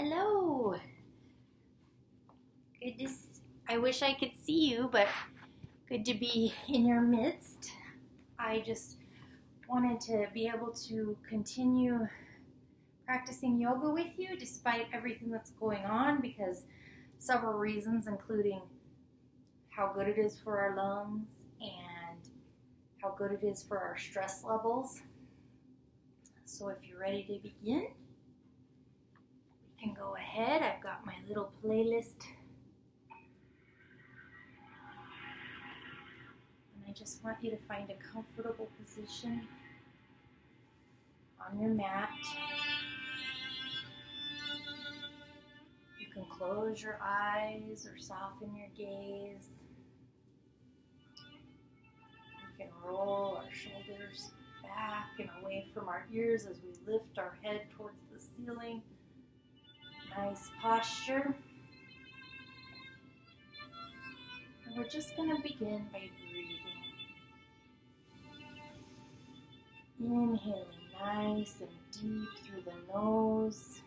Hello. I wish I could see you, but good to be in your midst. I just wanted to be able to continue practicing yoga with you despite everything that's going on because several reasons, including how good it is for our lungs and how good it is for our stress levels. So if you're ready to begin, we can go ahead. I've got my little playlist. And I just want you to find a comfortable position on your mat. You can close your eyes or soften your gaze. We can roll our shoulders back and away from our ears as we lift our head towards the ceiling. Nice posture. And we're just going to begin by breathing. Inhaling nice and deep through the nose,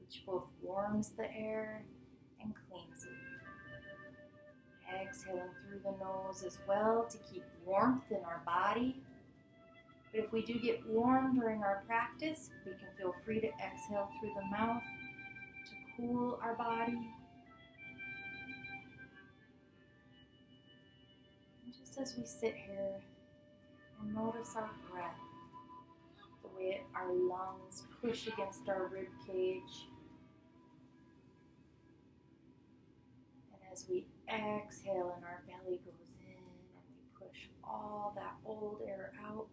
which both warms the air and cleans it. Exhaling through the nose as well to keep warmth in our body. But if we do get warm during our practice, we can feel free to exhale through the mouth to cool our body. And just as we sit here and notice our breath, the way our lungs push against our rib cage. And as we exhale and our belly goes in and we push all that old air out,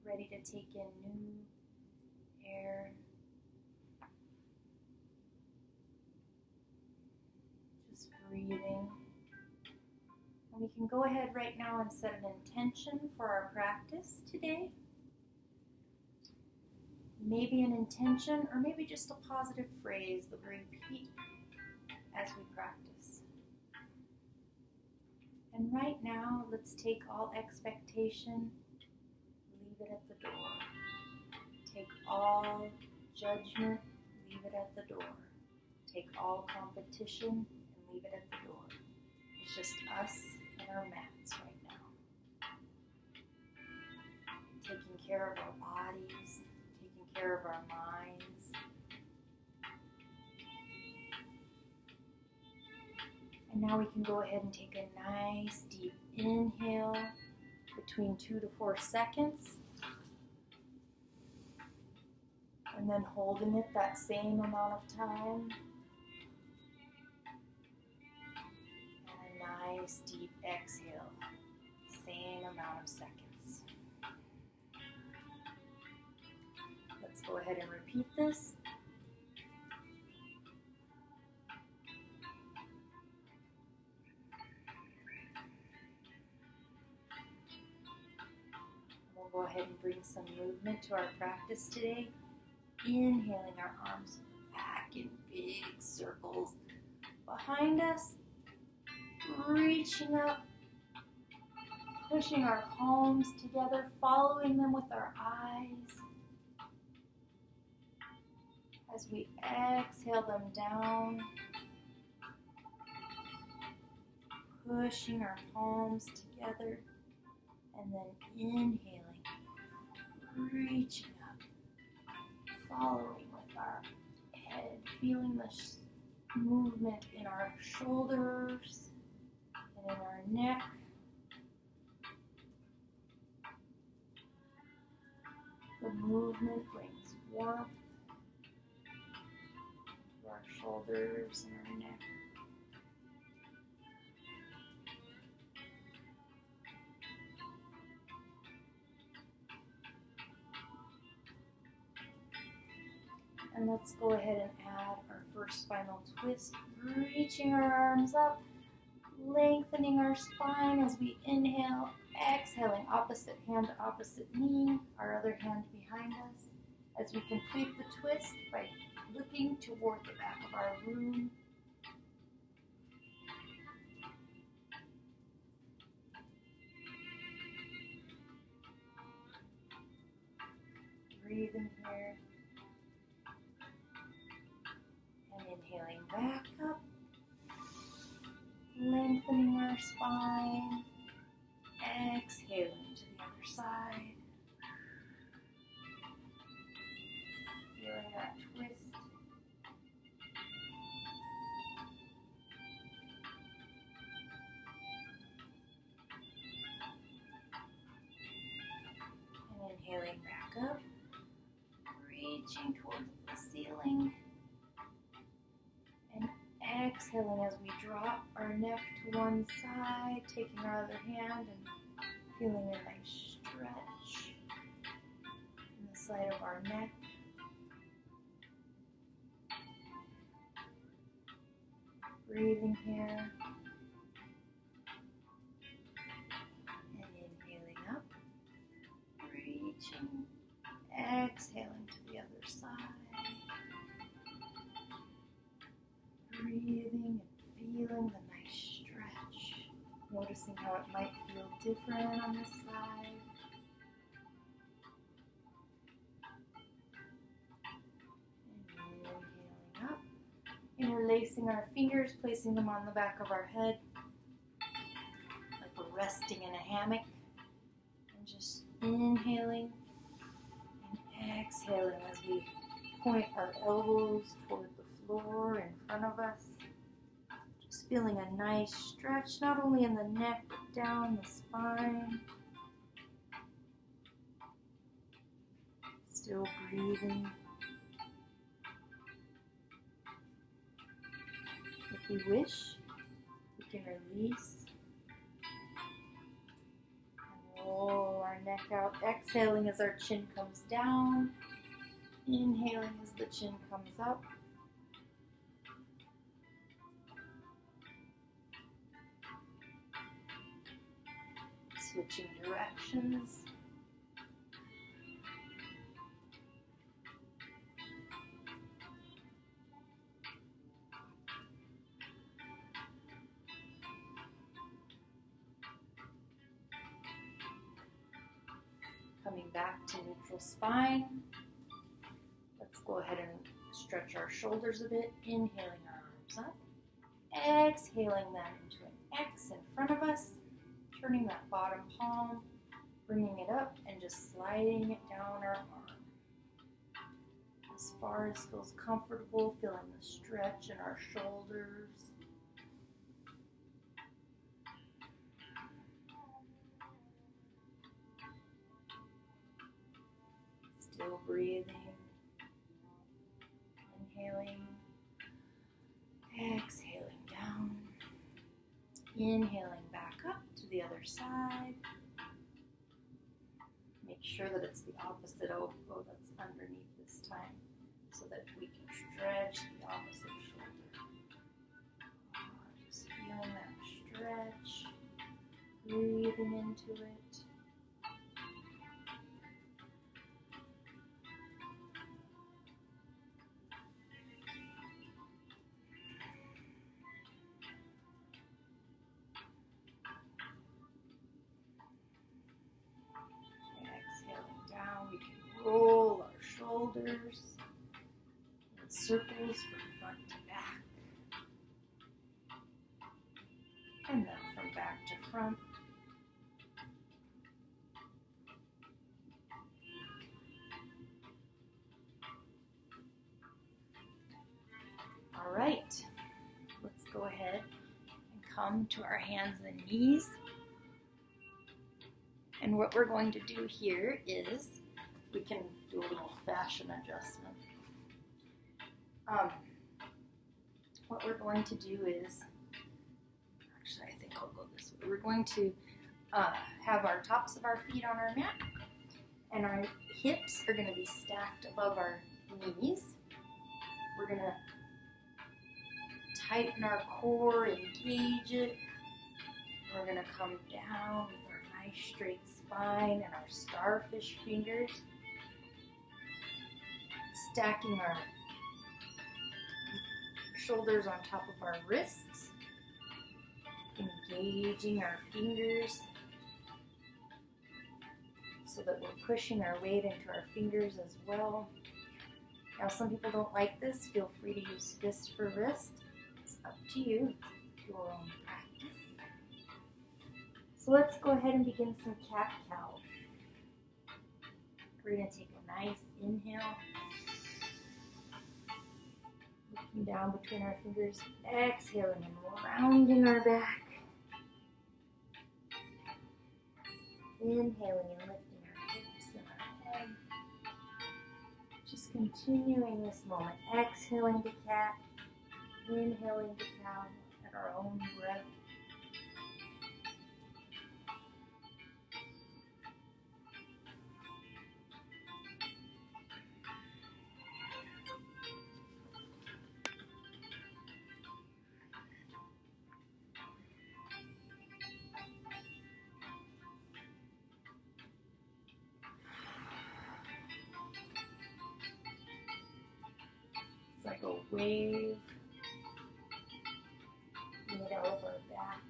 ready to take in new air. Just breathing. And we can go ahead right now and set an intention for our practice today. Maybe an intention or maybe just a positive phrase that we repeat as we practice. And right now, let's take all expectation, leave it at the door. Take all judgment, leave it at the door. Take all competition and leave it at the door. It's just us and our mats right now. Taking care of our bodies, taking care of our minds. And now we can go ahead and take a nice deep inhale between 2 to 4 seconds. And then holding it that same amount of time. And a nice deep exhale, same amount of seconds. Let's go ahead and repeat this. We'll go ahead and bring some movement to our practice today. Inhaling our arms back in big circles behind us, reaching up, pushing our palms together, following them with our eyes. As we exhale them down, pushing our palms together, and then inhaling, reaching up. Following with our head, feeling the movement in our shoulders and in our neck. The movement brings warmth to our shoulders and our neck. And let's go ahead and add our first spinal twist, reaching our arms up, lengthening our spine as we inhale, exhaling opposite hand to opposite knee, our other hand behind us, as we complete the twist by looking toward the back of our room. breathing here. And inhaling back up, lengthening our spine. Exhaling to the other side. Feeling that twist. And inhaling back up, reaching towards the ceiling. And exhaling as we drop our neck to one side, taking our other hand and feeling a nice stretch in the side of our neck. Breathing here. And inhaling up, reaching, exhaling to the other side. Breathing and feeling the nice stretch. Noticing how it might feel different on this side. And inhaling up. Interlacing our fingers, placing them on the back of our head. Like we're resting in a hammock. And just inhaling and exhaling as we point our elbows toward the floor in front of us. Just feeling a nice stretch, not only in the neck, but down the spine. Still breathing. If we wish, we can release and roll our neck out. Exhaling as our chin comes down. Inhaling as the chin comes up. Switching directions. Coming back to neutral spine. Let's go ahead and stretch our shoulders a bit. Inhaling our arms up. Exhaling them into an X in front of us. Turning that bottom palm, bringing it up, and just sliding it down our arm. As far as feels comfortable, feeling the stretch in our shoulders. Still breathing. Inhaling. Exhaling down. Inhaling back up to the other side. Make sure that it's the opposite elbow that's underneath this time so that we can stretch the opposite shoulder. Just feeling that stretch, breathing into it. Roll our shoulders in circles from front to back, and then from back to front. All right, let's go ahead and come to our hands and knees. And what we're going to do here is we can do a little fashion adjustment. What we're going to do is, actually I think I'll go this way. We're going to have our tops of our feet on our mat, and our hips are going to be stacked above our knees. We're going to tighten our core, engage it. We're going to come down with our nice straight spine and our starfish fingers. Stacking our shoulders on top of our wrists, engaging our fingers so so that we're pushing our weight into our fingers as well. Now, some people don't like this. Feel free to use fist for wrist. It's up to you, your own practice. So let's go ahead and begin some cat-cow. We're going to take a nice inhale. Looking down between our fingers, exhaling and rounding our back. Inhaling and lifting our hips and our head. Just continuing this moment. Exhaling to cat, inhaling to cow at our own breath. It's like a wave made out of our back.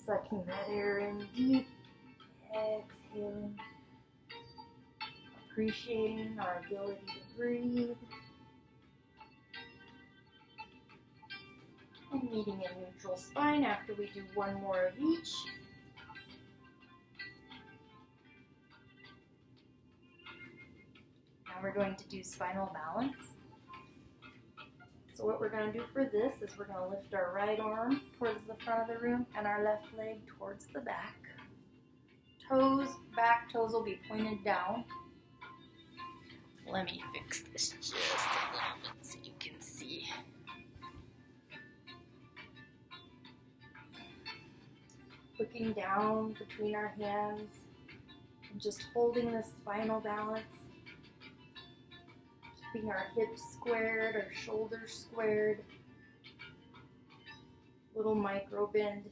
Sucking that air in deep, exhaling, appreciating our ability to breathe, and meeting a neutral spine after we do one more of each. Now we're going to do spinal balance. So what we're going to do for this is we're going to lift our right arm towards the front of the room and our left leg towards the back. Back toes will be pointed down. Let me fix this just a little bit so you can see. Looking down between our hands and just holding the spinal balance. Keeping our hips squared, our shoulders squared. Little micro bend.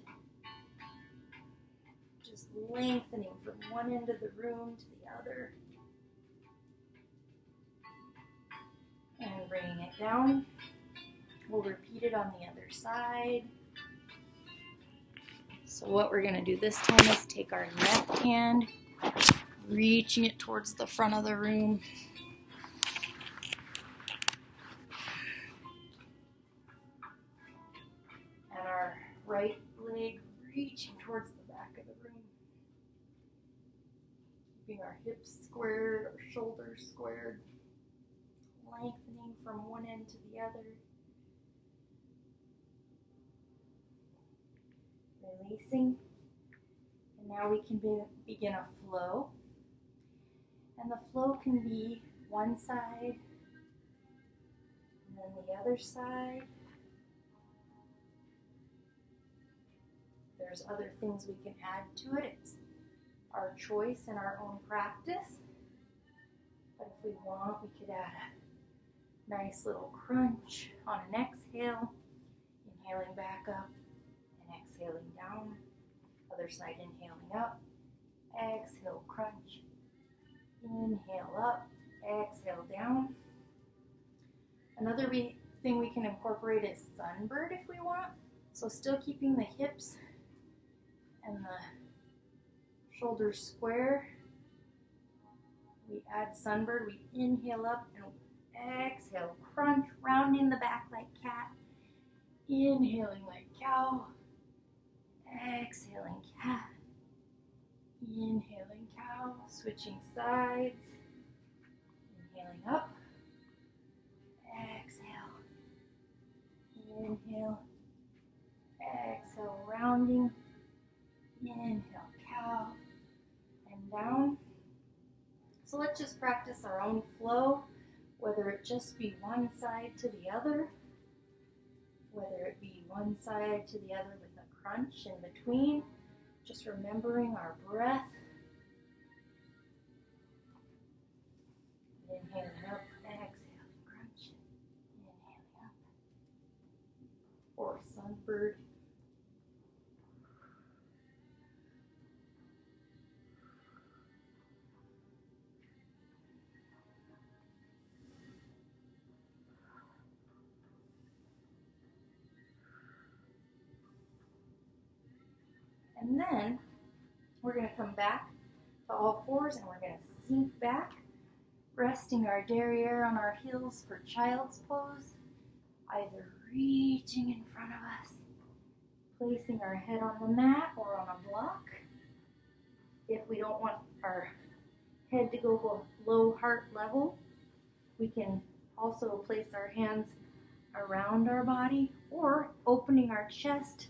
Just lengthening from one end of the room to the other. And bringing it down. We'll repeat it on the other side. So what we're going to do this time is take our left hand, reaching it towards the front of the room. And our right leg reaching towards the back of the room. Keeping our hips squared, our shoulders squared. Lengthening from one end to the other. Releasing. And now we can begin a flow. And the flow can be one side and then the other side. There's other things we can add to it. It's our choice and our own practice. But if we want, we could add a nice little crunch on an exhale. Inhaling back up and exhaling down. Other side, inhaling up. Exhale, crunch. Inhale up. Exhale down. Another thing we can incorporate is sunbird if we want. So still keeping the hips and the shoulders square. We add sunbird. We inhale up and exhale, crunch, rounding the back like cat. Inhaling like cow. Exhaling cat. Inhaling cow. Switching sides. Inhaling up. Exhale. Inhale. Exhale, rounding. Inhale, cow. And down. So let's just practice our own flow, whether it just be one side to the other, whether it be one side to the other with a crunch in between, just remembering our breath. Inhaling up, exhale, crunch, inhaling up. Or sunbird. And then We're going to come back to all fours and we're going to sink back, resting our derriere on our heels for child's pose, either reaching in front of us, placing our head on the mat or on a block. If we don't want our head to go below heart level, we can also place our hands around our body or opening our chest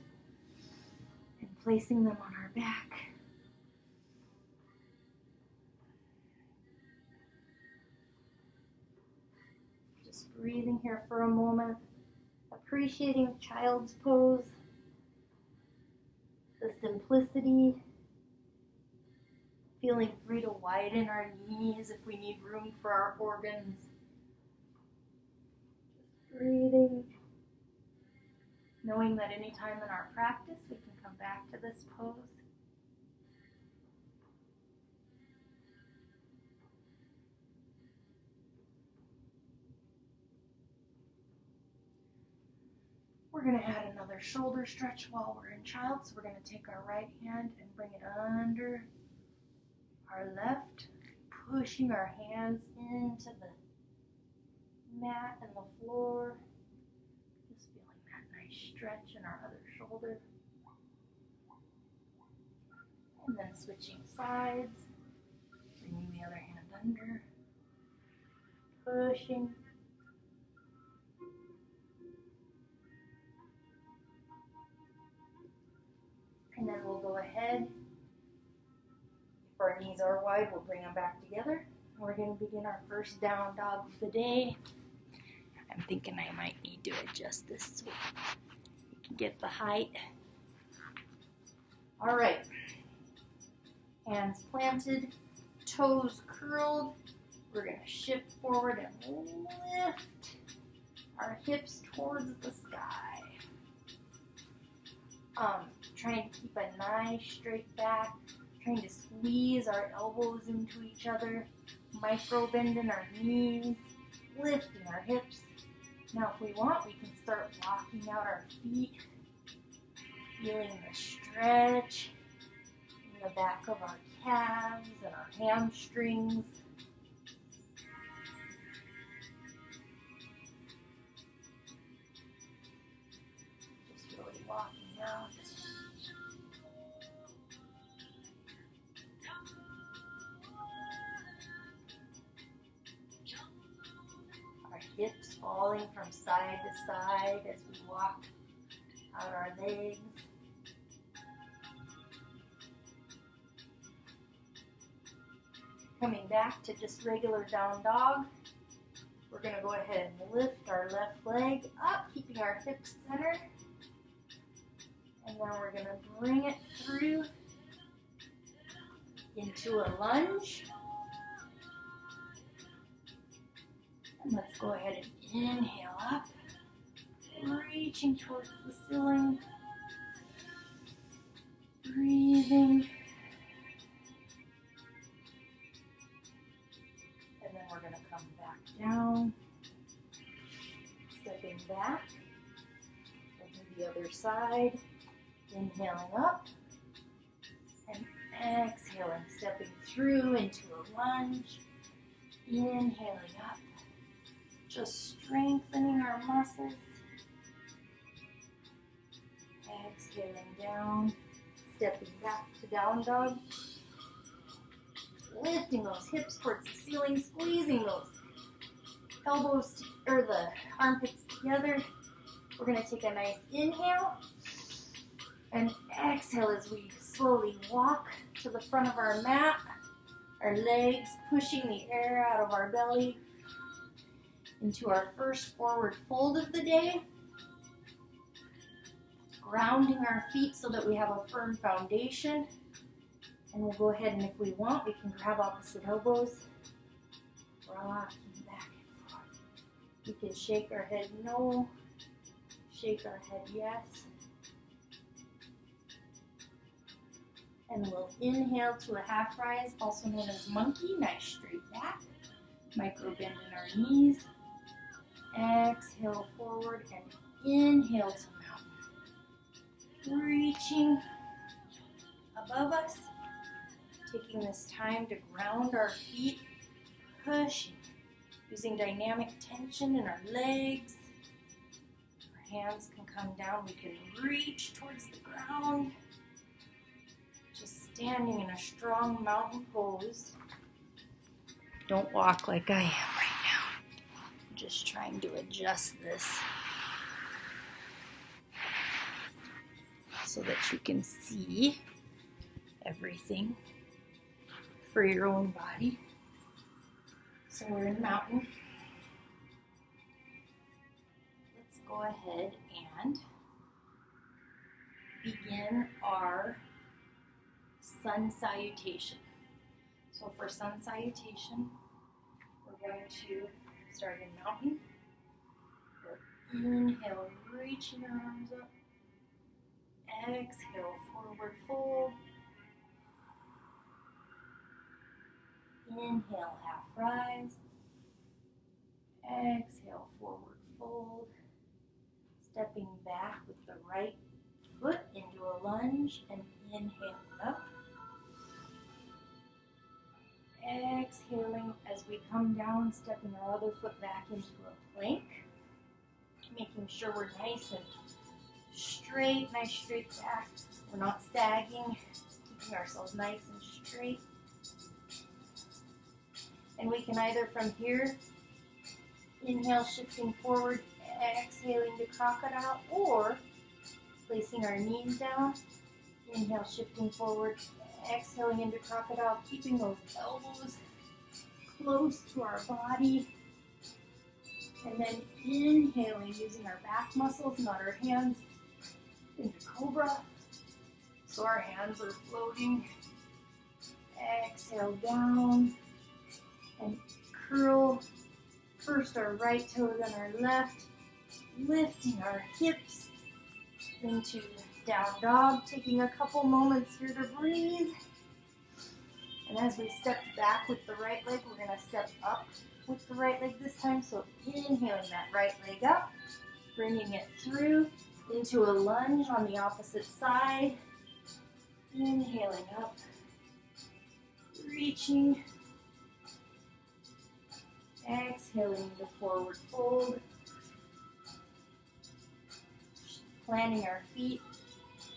and placing them on our back. Just breathing here for a moment, appreciating child's pose, the simplicity, feeling free to widen our knees if we need room for our organs. Just breathing, knowing that any time in our practice we can come back to this pose. We're going to add another shoulder stretch while we're in child. So we're going to take our right hand and bring it under our left, pushing our hands into the mat and the floor. Just feeling that nice stretch in our other shoulder. And then switching sides, bringing the other hand under, pushing. And then we'll go ahead. If our knees are wide, we'll bring them back together. We're going to begin our first down dog of the day. I'm thinking I might need to adjust this so you can get the height. All right. Hands planted, toes curled. We're going to shift forward and lift our hips towards the sky. Trying to keep a nice straight back, trying to squeeze our elbows into each other, micro bending our knees, lifting our hips. Now if we want, we can start walking out our feet, feeling the stretch in the back of our calves and our hamstrings. Just really walking out. Hips falling from side to side as we walk out our legs. Coming back to just regular down dog, we're going to go ahead and lift our left leg up, keeping our hips centered. And then we're going to bring it through into a lunge. And let's go ahead and inhale up, reaching towards the ceiling, breathing. And then we're going to come back down, stepping back, and to the other side, inhaling up, and exhaling, stepping through into a lunge, inhaling up. Just strengthening our muscles. Exhaling down, stepping back to down dog. Lifting those hips towards the ceiling, squeezing those elbows or the armpits together. We're going to take a nice inhale and exhale as we slowly walk to the front of our mat. Our legs pushing the air out of our belly. Into our first forward fold of the day, grounding our feet so that we have a firm foundation. And we'll go ahead and if we want, we can grab opposite elbows, rocking back and forth. We can shake our head no, shake our head yes. And we'll inhale to a half rise, also known as monkey, nice straight back, micro bend in our knees. Exhale forward and inhale to mountain. Reaching above us, Taking this time to ground our feet, pushing, using dynamic tension in our legs. Our hands can come down, we can reach towards the ground. Just standing in a strong mountain pose. Don't walk like I am right now. I'm just trying to adjust this so that you can see everything for your own body. So we're in mountain. Let's go ahead and begin our sun salutation. So for sun salutation, we're going to start in mountain. We'll inhale, reaching our arms up. Exhale, forward fold. Inhale, half rise. Exhale, forward fold. Stepping back with the right foot into a lunge and inhaling up. Exhaling as we come down, stepping our other foot back into a plank. Making sure we're nice and straight, nice straight back. We're not sagging, keeping ourselves nice and straight. And we can either from here, inhale, shifting forward, exhaling to crocodile, or placing our knees down, inhale, shifting forward, exhaling into crocodile, keeping those elbows close to our body. And then inhaling, using our back muscles, not our hands, into cobra. So our hands are floating. Exhale down and curl first our right toe, then our left, lifting our hips into down dog, taking a couple moments here to breathe. And as we step back with the right leg, we're going to step up with the right leg this time. So inhaling that right leg up, bringing it through into a lunge on the opposite side. Inhaling up, reaching, exhaling to forward fold. Planting our feet,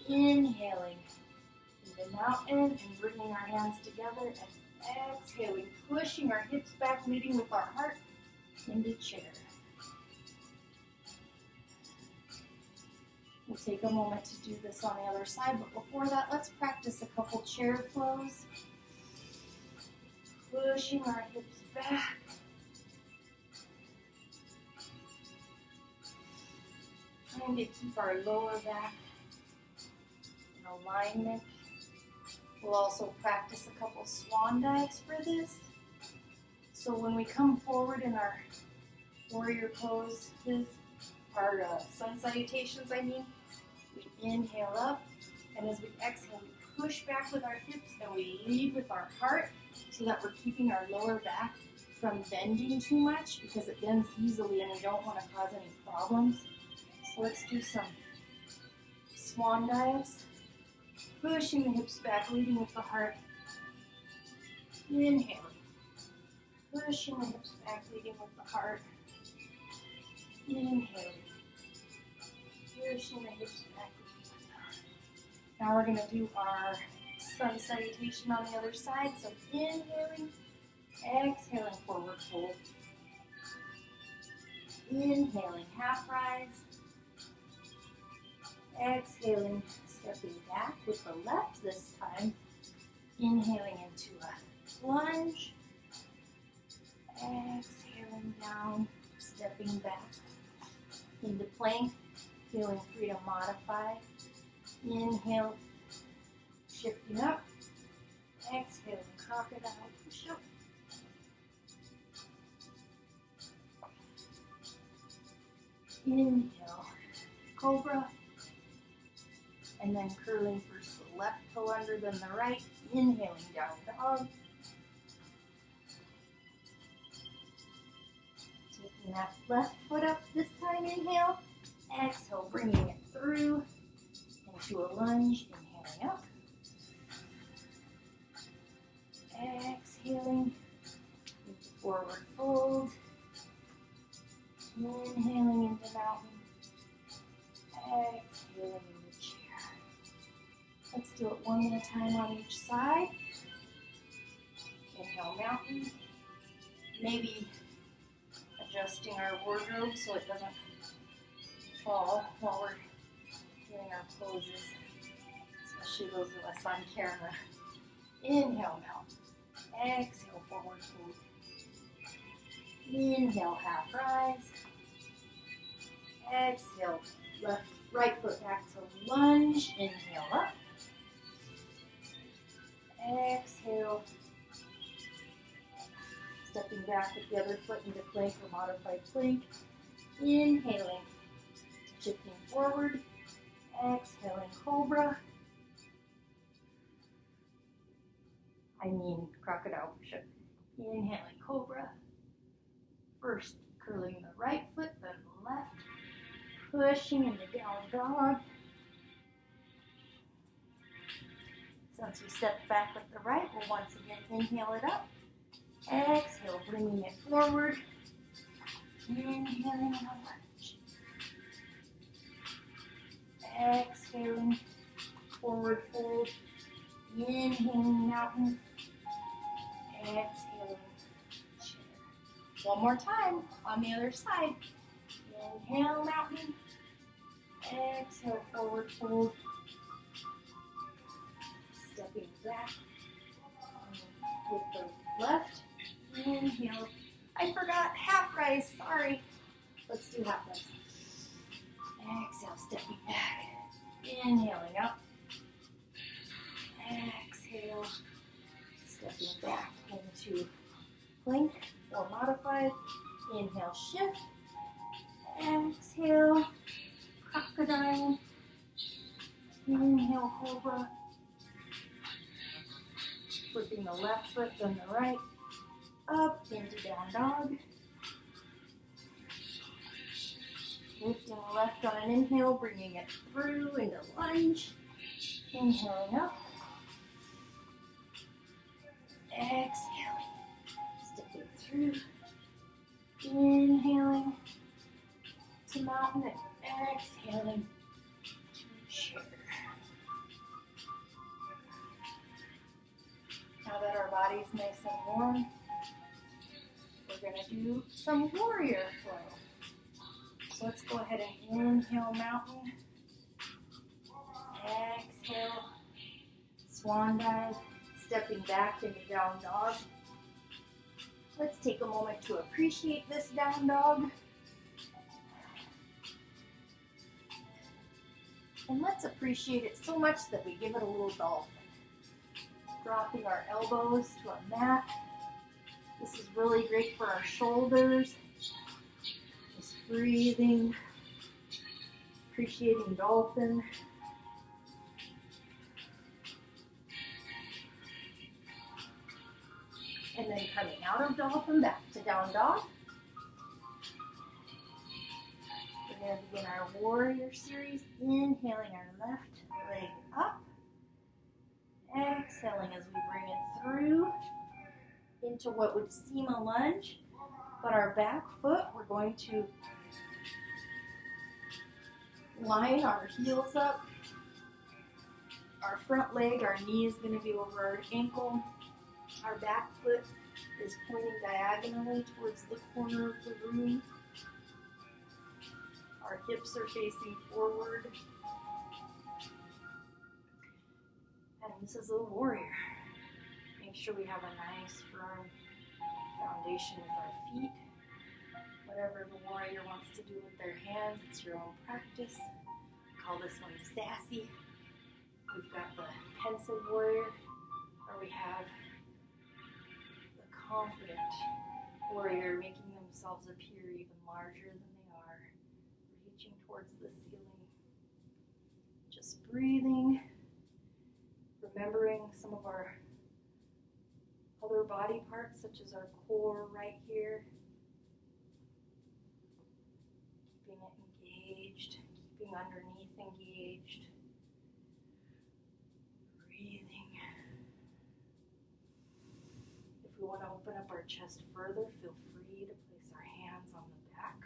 inhaling into mountain and bringing our hands together, and exhaling, pushing our hips back, leading with our heart into chair. We'll take a moment to do this on the other side, but before that, let's practice a couple chair flows. Pushing our hips back. Trying to keep our lower back in alignment. We'll also practice a couple swan dives for this. So when we come forward in our warrior poses, our sun salutations, we inhale up, and as we exhale, we push back with our hips and we lead with our heart so that we're keeping our lower back from bending too much, because it bends easily and we don't want to cause any problems. So let's do some swan dives. Pushing the hips back, leading with the heart. Inhaling. Pushing the hips back, leading with the heart. Inhaling. Pushing the hips back, leading with the heart. Now we're going to do our sun salutation on the other side. So inhaling, exhaling, forward fold. Inhaling, half rise. Exhaling, stepping back with the left this time. Inhaling into a lunge. Exhaling down, stepping back into plank. Feeling free to modify. Inhale, shifting up. Exhaling, crocodile push up. Inhale, cobra. And then curling first the left toe under, then the right. Inhaling, down dog. Taking that left foot up this time, inhale. Exhale, bringing it through into a lunge, inhaling up. forward fold. Inhaling into mountain. Exhaling into chair. Let's do it one at a time on each side. Inhale, mountain. Maybe adjusting our wardrobe so it doesn't fall while we're doing our poses, especially those of us on camera. Inhale, mountain. Exhale, forward fold. Inhale, half rise. Exhale, right foot back to lunge. Inhale up. Exhale. Stepping back with the other foot into plank or modified plank. Inhaling. Shifting forward. Exhaling, cobra. Crocodile push-up. Inhaling, cobra. First, curling the right foot, then the left. Pushing into down dog. Since we stepped back with the right, we'll once again inhale it up. Exhale, bringing it forward. Inhaling a lunge. Exhaling, forward fold. Inhaling, mountain. Exhaling, chair. One more time on the other side. Inhale, mountain. Exhale, forward fold. Stepping back with the left. Inhale. I forgot half rise, sorry. Let's do half rise. Exhale, stepping back. Inhaling up. Exhale. Stepping back into plank or modified. Inhale, shift. Exhale, crocodile. Inhale, cobra. Flipping the left foot, then the right. Up into down dog. Lifting the left on an inhale, bringing it through into lunge. Inhaling up. Exhaling. Stepping through. Inhaling to mountain and exhaling to chair. Now that our body's nice and warm, we're going to do some warrior flow. So let's go ahead and inhale, mountain. Exhale, swan dive, stepping back into down dog. Let's take a moment to appreciate this down dog. And let's appreciate it so much that we give it a little dolphin. Dropping our elbows to our mat. This is really great for our shoulders. Just breathing, appreciating dolphin. And then coming out of dolphin, back to down dog. We're going to begin our warrior series. Inhaling our left leg up. Exhaling as we bring it through into what would seem a lunge. But our back foot, we're going to line our heels up. Our front leg, our knee is going to be over our ankle. Our back foot is pointing diagonally towards the corner of the room. Our hips are facing forward. And this is a warrior. Make sure we have a nice firm foundation with our feet. Whatever the warrior wants to do with their hands, it's your own practice. Call this one sassy. We've got the pensive warrior, where we have the confident warrior making themselves appear even larger than they are, reaching towards the ceiling. Just breathing, remembering some of our other body parts, such as our core right here. Keeping it engaged, keeping underneath engaged. Breathing. If we want to open up our our chest further, feel free to place our hands on the back.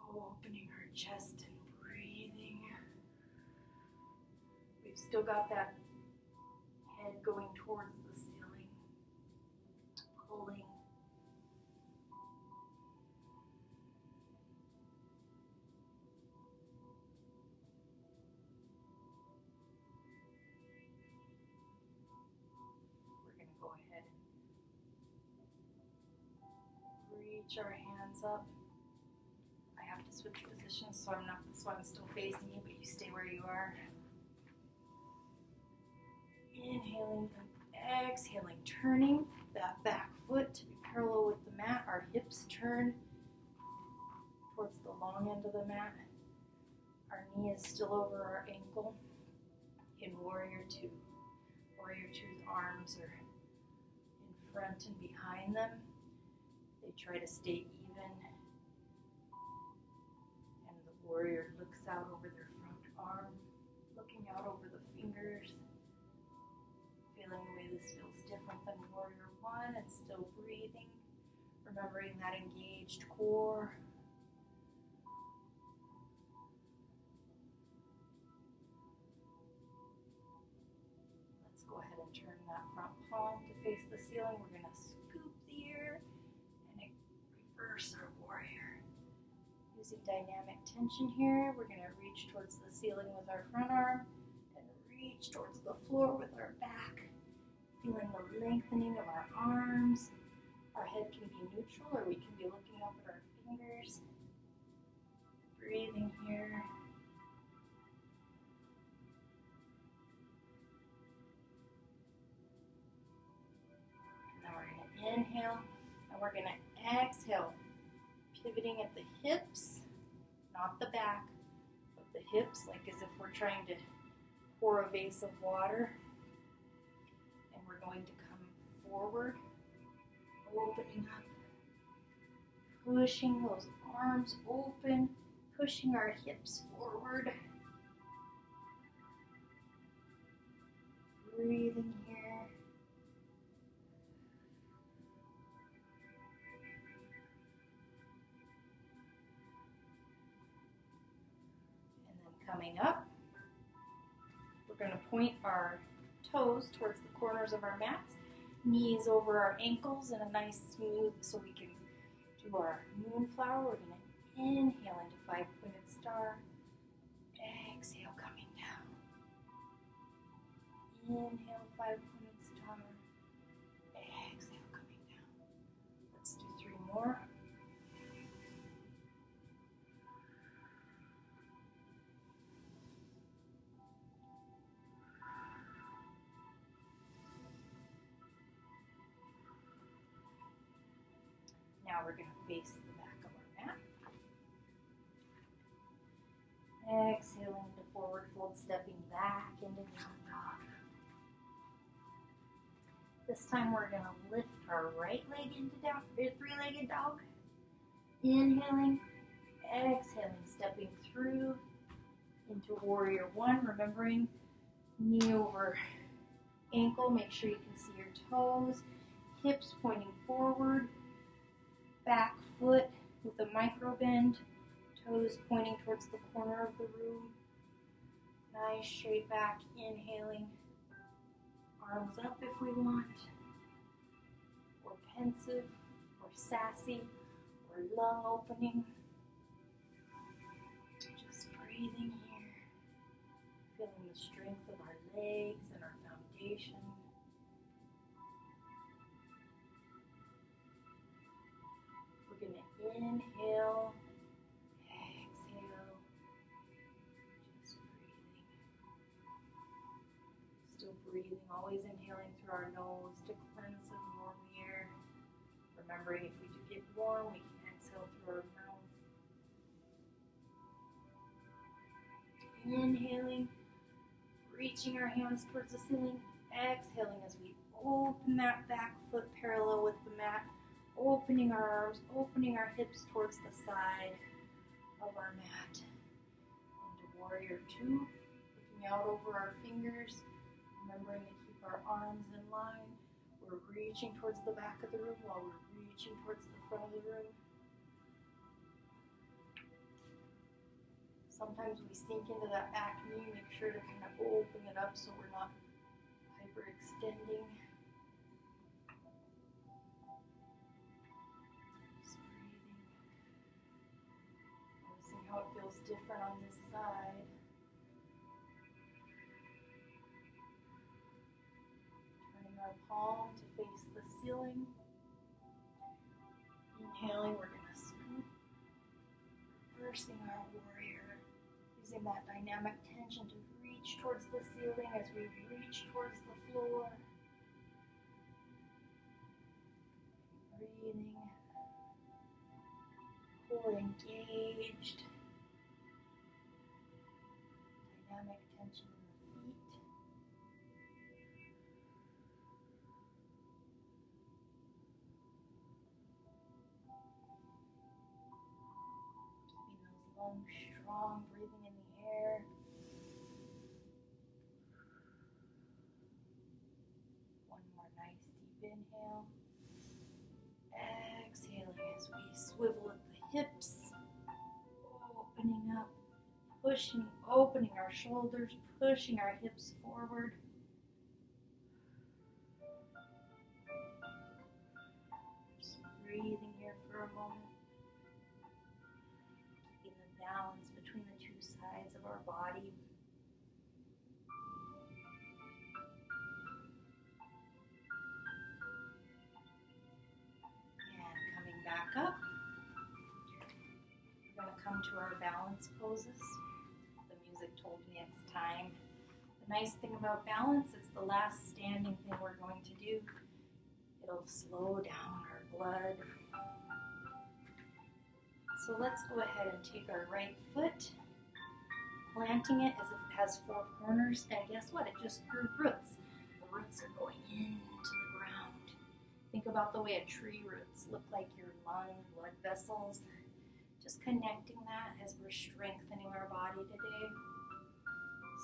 Opening our chest and breathing. We've still got that head going towards the ceiling, pulling. We're going to go ahead and reach our hands up. I have to switch positions so I'm still facing you, but you stay where you are. Inhaling and exhaling, turning that back foot to be parallel with the mat. Our hips turn towards the long end of the mat. Our knee is still over our ankle. In Warrior Two. Warrior Two's arms are in front and behind them. They try to stay even. And the warrior looks out over their front arm, looking out over the fingers, feeling the way this feels different than Warrior One, and still breathing, remembering that engaged core. Let's go ahead and turn that front palm to face the ceiling. We're going to scoop the air and reverse our warrior. Using dynamic tension here, we're going to reach towards the ceiling with our front arm and reach towards the floor with our back. Feeling the lengthening of our arms. Our head can be neutral or we can be looking up at our fingers. Breathing here. Now we're going to inhale and we're going to exhale. Pivoting at the hips, not the back, but the hips, like as if we're trying to pour a vase of water. And we're going to come forward, opening up, pushing those arms open, pushing our hips forward. Breathing here. Coming up, we're going to point our toes towards the corners of our mats, knees over our ankles in a nice smooth so we can do our moonflower. We're going to inhale into five-pointed star, exhale coming down. Inhale, five-pointed star, exhale coming down. Let's do three more. Now we're going to face the back of our mat. Exhaling into forward fold, stepping back into down dog. This time we're going to lift our right leg into down, three-legged dog. Inhaling, exhaling, stepping through into Warrior One. Remembering knee over ankle. Make sure you can see your toes. Hips pointing forward. Back foot with a micro bend, toes pointing towards the corner of the room. Nice straight back, inhaling. Arms up if we want, or pensive, or sassy, or lung opening. Just breathing here, feeling the strength of our legs and our foundation. We're going to inhale, exhale, just breathing. Still breathing, always inhaling through our nose to cleanse and warm the air. Remembering if we do get warm, we can exhale through our mouth. Inhaling, reaching our hands towards the ceiling. Exhaling as we open that back foot parallel with the mat. Opening our arms, opening our hips towards the side of our mat. Into Warrior Two, looking out over our fingers, remembering to keep our arms in line We're reaching towards the back of the room while we're reaching towards the front of the room. Sometimes we sink into that back knee, make sure to kind of open it up so we're not hyperextending. Just breathing. Noticing how it feels different on this side. Turning our palm to face the ceiling. Inhaling, we're going to scoop. Reversing our warrior. Using that dynamic tension to reach towards the ceiling as we reach towards the floor. Breathing. Core engaged. Dynamic tension in the feet. Keeping those lungs strong, breathing in the air. One more nice deep inhale. Exhaling as we swivel at the hips. Opening up, pushing, opening our shoulders, pushing our hips forward. Just breathing here for a moment. Keeping the balance between the two sides of our body. And coming back up. We're going to come to our balance poses. The music told me it's time. The nice thing about balance, it's the last standing thing we're going to do. It'll slow down our blood. So let's go ahead and take our right foot, planting it as if it has four corners, and guess what? It just grew roots. The roots are going into the ground. Think about the way a tree roots look like your lung, blood vessels. Just connecting that as we're strengthening our body today.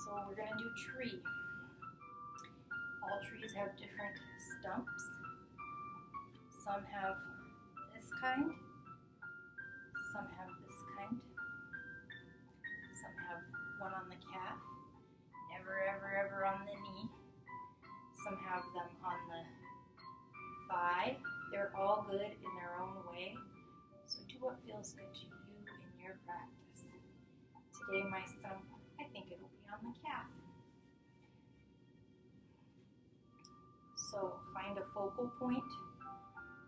So we're going to do tree. All trees have different stumps. Some have this kind. Some have this kind. Some have one on the calf. Never, ever, ever on the knee. Some have them on the thigh. They're all good in their own way. So do what feels good to you in your practice. Today my stump, I think it'll be on the calf. So find a focal point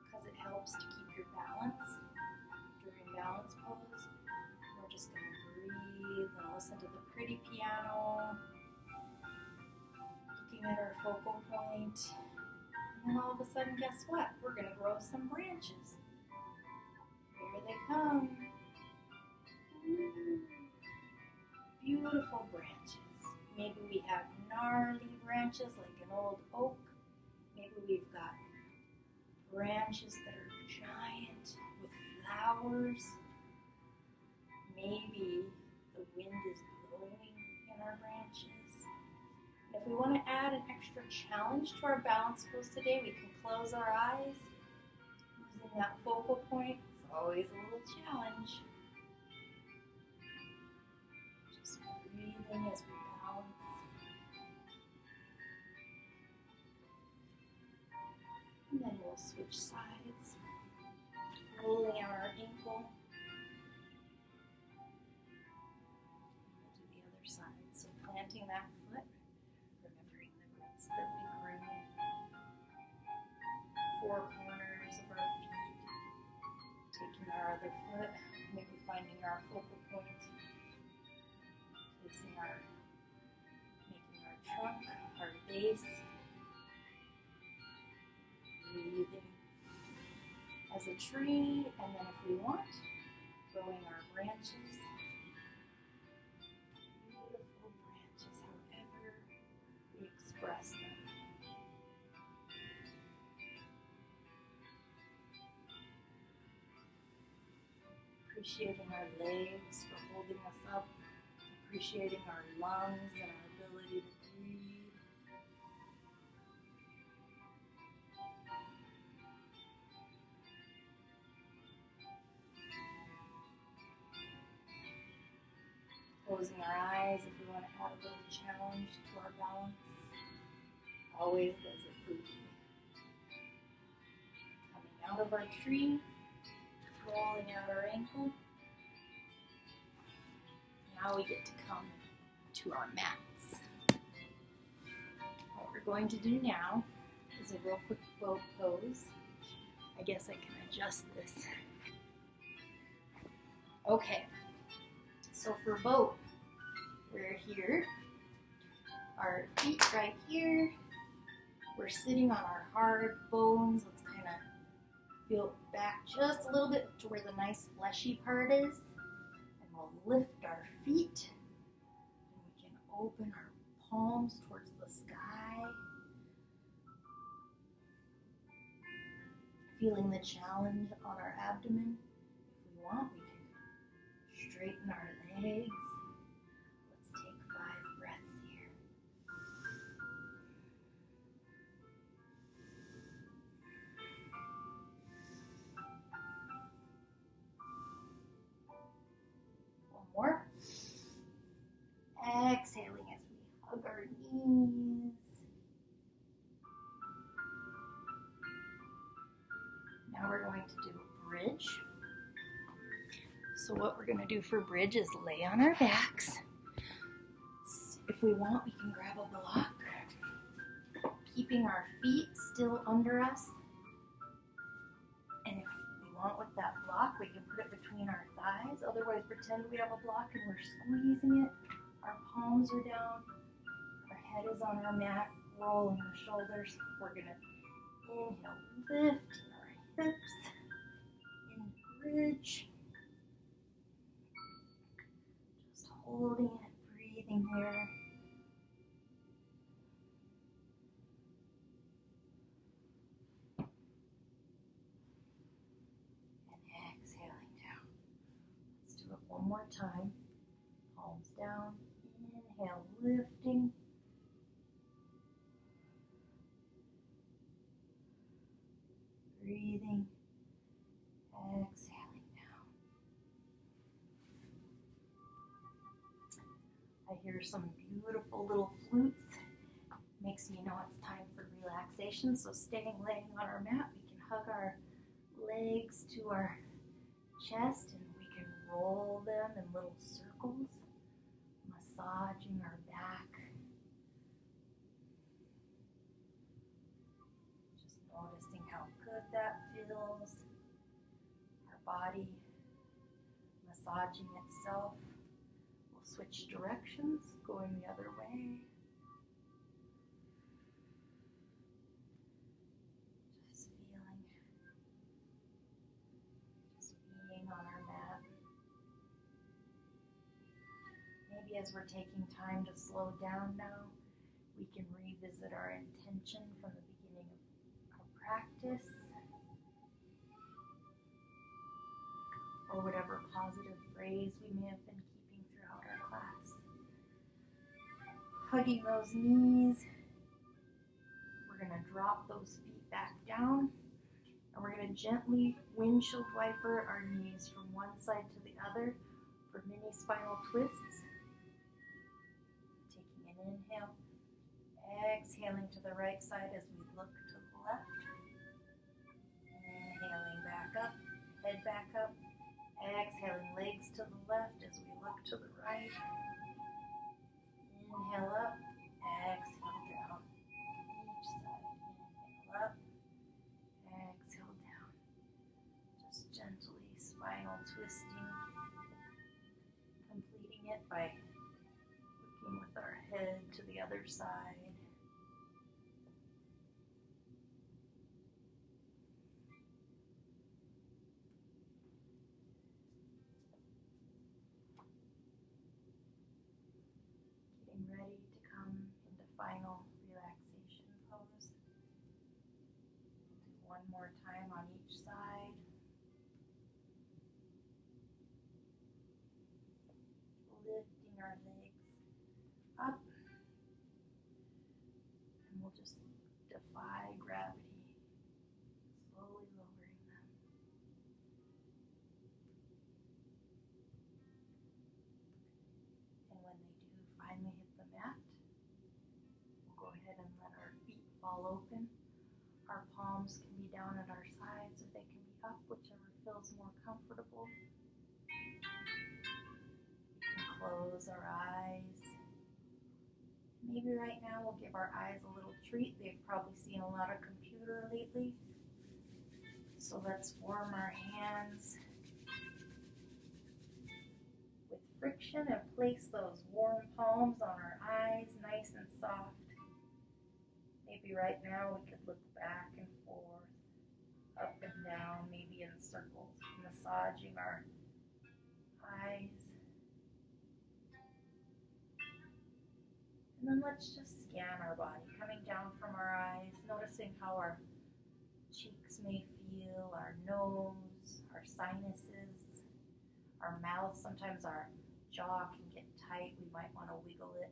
because it helps to keep your balance. During balance pose, we're just going to breathe and listen to the pretty piano. Looking at our focal point. And then all of a sudden, guess what? We're going to grow some branches. Here they come. Beautiful branches. Maybe we have gnarly branches like an old oak. Maybe we've got branches that are giant with flowers. Maybe the wind is blowing in our branches. And if we want to add an extra challenge to our balance pose today, we can close our eyes. Using that focal point, it's always a little challenge. Just breathing as we balance. And then we'll switch sides, rolling out our ankle. We'll do the other side. So planting that foot, remembering the roots that we grew. Four corners of our feet. Taking our other foot, maybe finding our focal point. Making our trunk, our base. Breathing as a tree, and then if we want, growing our branches. Beautiful branches, however we express them. Appreciating our legs for holding us up. Appreciating our lungs and our ability to breathe. closing our eyes if we want to add a little challenge to our balance. Always does it for me. Coming out of our tree, rolling out our ankle. Now we get to come to our mats. What we're going to do now is a real quick boat pose. I guess I can adjust this. Okay, so for boat, we're here, our feet right here, we're sitting on our hard bones. Let's kind of feel back just a little bit to where the nice fleshy part is, and we'll lift our feet, and we can open our palms towards the sky, feeling the challenge on our abdomen. If we want, we can straighten our legs. Let's take 5 breaths here. One more. Exhaling as we hug our knees. Now we're going to do a bridge. So what we're going to do for bridge is lay on our backs. If we want, we can grab a block, keeping our feet still under us. And if we want with that block, we can put it between our thighs. Otherwise, pretend we have a block and we're squeezing it. Our palms are down. Our head is on our mat, rolling the shoulders. We're going to inhale, lift our hips, in bridge. Just holding it, breathing here. And exhaling down. Let's do it one more time. Palms down. Inhale, lifting. Breathing. Exhaling down. I hear some beautiful little flutes. Makes me know it's time for relaxation. So laying on our mat, we can hug our legs to our chest and we can roll them in little circles, massaging our back. Just noticing how good that feels. Our body massaging itself. We'll switch directions, going the other way. Just being on our mat. Maybe as we're taking time to slow down now, we can revisit our intention from the beginning of our practice, or whatever positive phrase we may have been keeping throughout our class. Hugging those knees, we're going to drop those feet back down, and we're going to gently windshield wiper our knees from one side to the other for mini spinal twists. Taking an inhale, exhaling to the right side as we look to the left. Inhaling back up, head back up. Exhaling legs to the left as we look to the right. Inhale up, exhale down. Each side, inhale up, exhale down. Just gently spinal twisting. Completing it by looking with our head to the other side. Ready to come into final relaxation pose. We'll do one more time on each side. Lifting our legs up. And we'll just defy gravity, slowly lowering them. palms can be down at our sides or they can be up, whichever feels more comfortable. We can close our eyes. Maybe right now we'll give our eyes a little treat. They've probably seen a lot of computer lately. So let's warm our hands with friction and place those warm palms on our eyes, nice and soft. Maybe right now we could look back and forth, up and down, maybe in circles, massaging our eyes. And then let's just scan our body, coming down from our eyes, noticing how our cheeks may feel, our nose, our sinuses, our mouth. Sometimes our jaw can get tight. We might want to wiggle it.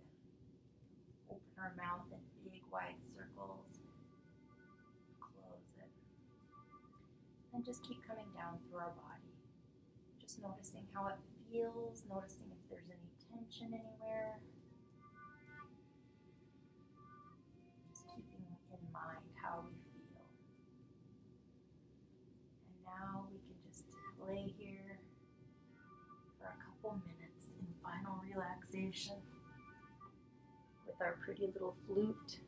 Open our mouth in big, wide circles. Close it. And just keep coming down through our body. Just noticing how it feels, noticing if there's any tension anywhere. Just keeping in mind how we feel. And now we can just lay here for a couple minutes in final relaxation with our pretty little flute.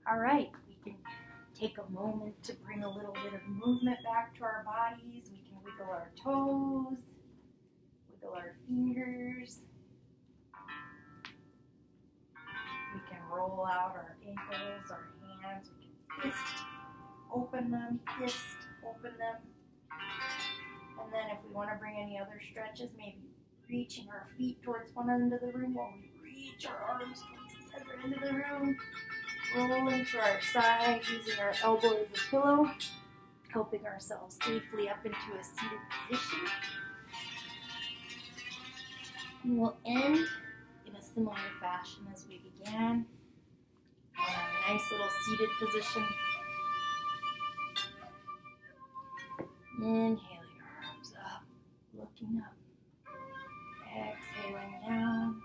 All right, we can take a moment to bring a little bit of movement back to our bodies. We can wiggle our toes, wiggle our fingers. We can roll out our ankles, our hands. We can fist open them, And then if we want to bring any other stretches, maybe reaching our feet towards one end of the room while we reach our arms towards the other end of the room. Rolling to our side, using our elbow as a pillow, helping ourselves safely up into a seated position. And we'll end in a similar fashion as we began, on a nice little seated position. Inhaling arms up, looking up, exhaling down.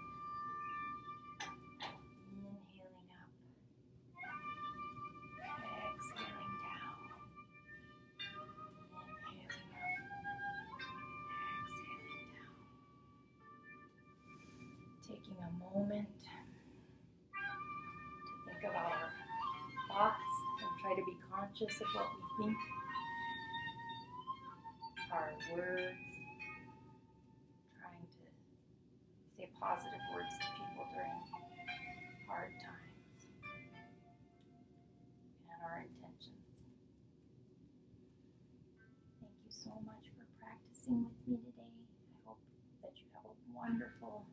Taking a moment to think about our thoughts and try to be conscious of what we think, our words, trying to say positive words to people during hard times, and our intentions. Thank you so much for practicing with me today. I hope that you have a wonderful